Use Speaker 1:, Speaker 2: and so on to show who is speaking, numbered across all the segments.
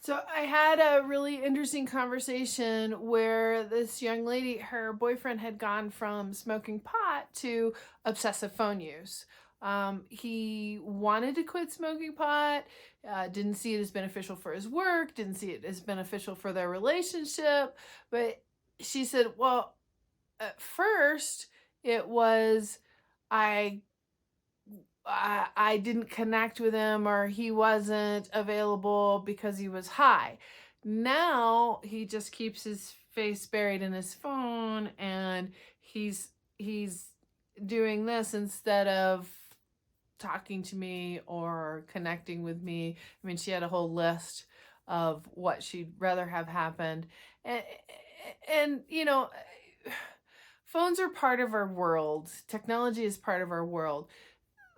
Speaker 1: So I had a really interesting conversation where this young lady, her boyfriend had gone from smoking pot to obsessive phone use. He wanted to quit smoking pot, didn't see it as beneficial for his work, didn't see it as beneficial for their relationship. But she said, well, at first it was, I I didn't connect with him, or he wasn't available because he was high. Now he just keeps his face buried in his phone, and he's doing this instead of talking to me or connecting with me. I mean, she had a whole list of what she'd rather have happened. And, and phones are part of our world. Technology is part of our world.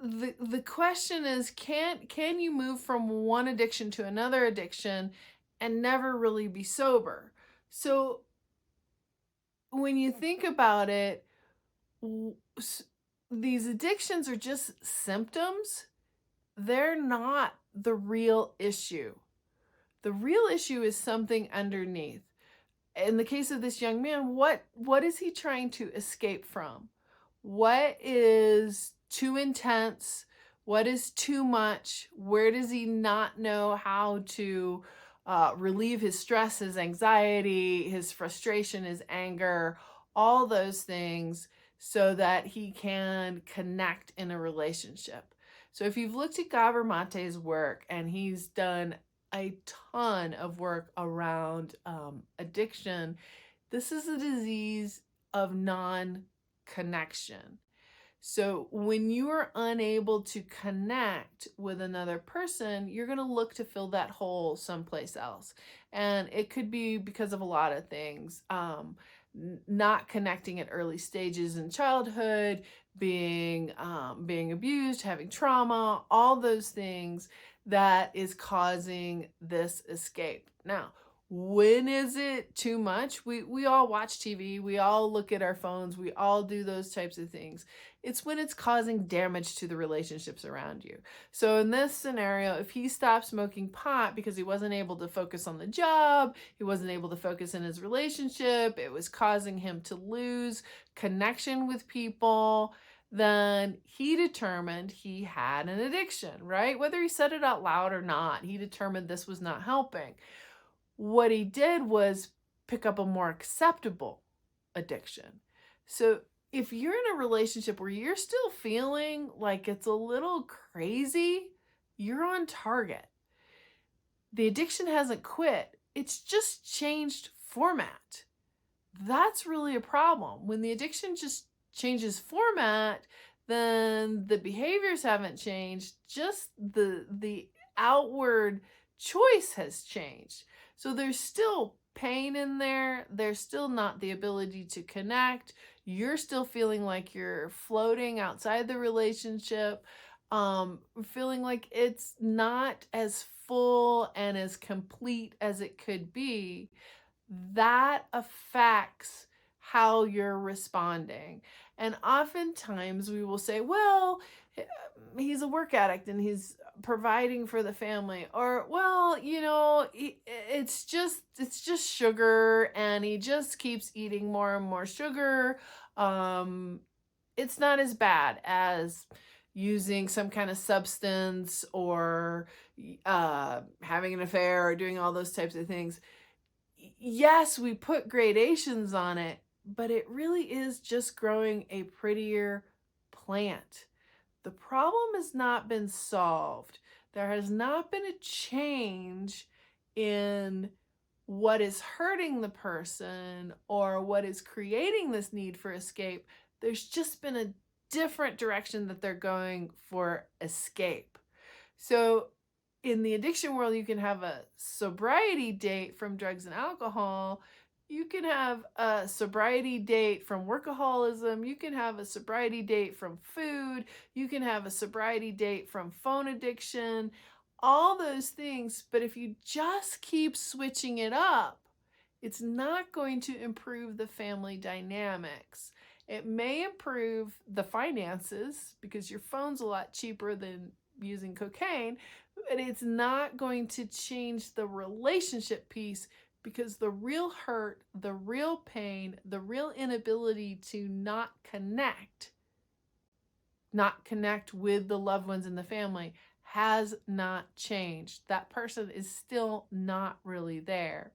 Speaker 1: The question is, can you move from one addiction to another addiction and never really be sober? So when you think about it, these addictions are just symptoms. They're not the real issue. The real issue is something underneath. In the case of this young man, what is he trying to escape from? What is too intense? What is too much? Where does he not know how to relieve his stress, his anxiety, his frustration, his anger, all those things, so that he can connect in a relationship? So if you've looked at Gabor Mate's work, and he's done a ton of work around addiction, this is a disease of non-connection. So when you are unable to connect with another person, you're going to look to fill that hole someplace else. And it could be because of a lot of things. Not connecting at early stages in childhood, being abused, having trauma, all those things that is causing this escape. Now, when is it too much? We all watch TV, we all look at our phones, we all do those types of things. It's when it's causing damage to the relationships around you. So in this scenario, if he stopped smoking pot because he wasn't able to focus on the job, he wasn't able to focus in his relationship, it was causing him to lose connection with people, then he determined he had an addiction, right? Whether he said it out loud or not, he determined this was not helping. What he did was pick up a more acceptable addiction. So if you're in a relationship where you're still feeling like it's a little crazy, you're on target. The addiction hasn't quit, it's just changed format. That's really a problem. When the addiction just changes format, then the behaviors haven't changed, just the outward choice has changed. So there's still pain in there. There's still not the ability to connect. You're still feeling like you're floating outside the relationship, feeling like it's not as full and as complete as it could be. That affects how you're responding. And oftentimes we will say, well, he's a work addict and he's providing for the family, or, well, it's just sugar, and he just keeps eating more and more sugar. It's not as bad as using some kind of substance, or having an affair, or doing all those types of things. Yes, we put gradations on it, but it really is just growing a prettier plant. The problem has not been solved. There has not been a change in what is hurting the person or what is creating this need for escape. There's just been a different direction that they're going for escape. So in the addiction world, you can have a sobriety date from drugs and alcohol. You can have a sobriety date from workaholism. You can have a sobriety date from food. You can have a sobriety date from phone addiction, all those things. But if you just keep switching it up, it's not going to improve the family dynamics. It may improve the finances because your phone's a lot cheaper than using cocaine, And it's not going to change the relationship piece, because the real hurt, the real pain, the real inability to not connect with the loved ones in the family has not changed. That person is still not really there.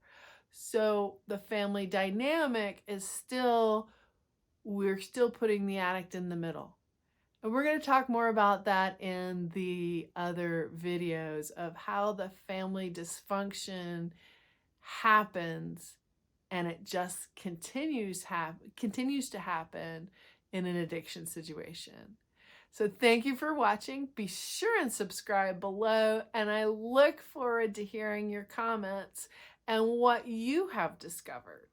Speaker 1: So the family dynamic is still, we're still putting the addict in the middle. And we're going to talk more about that in the other videos of how the family dysfunction happens, and it just continues to happen in an addiction situation. So thank you for watching. Be sure and subscribe below, and I look forward to hearing your comments and what you have discovered.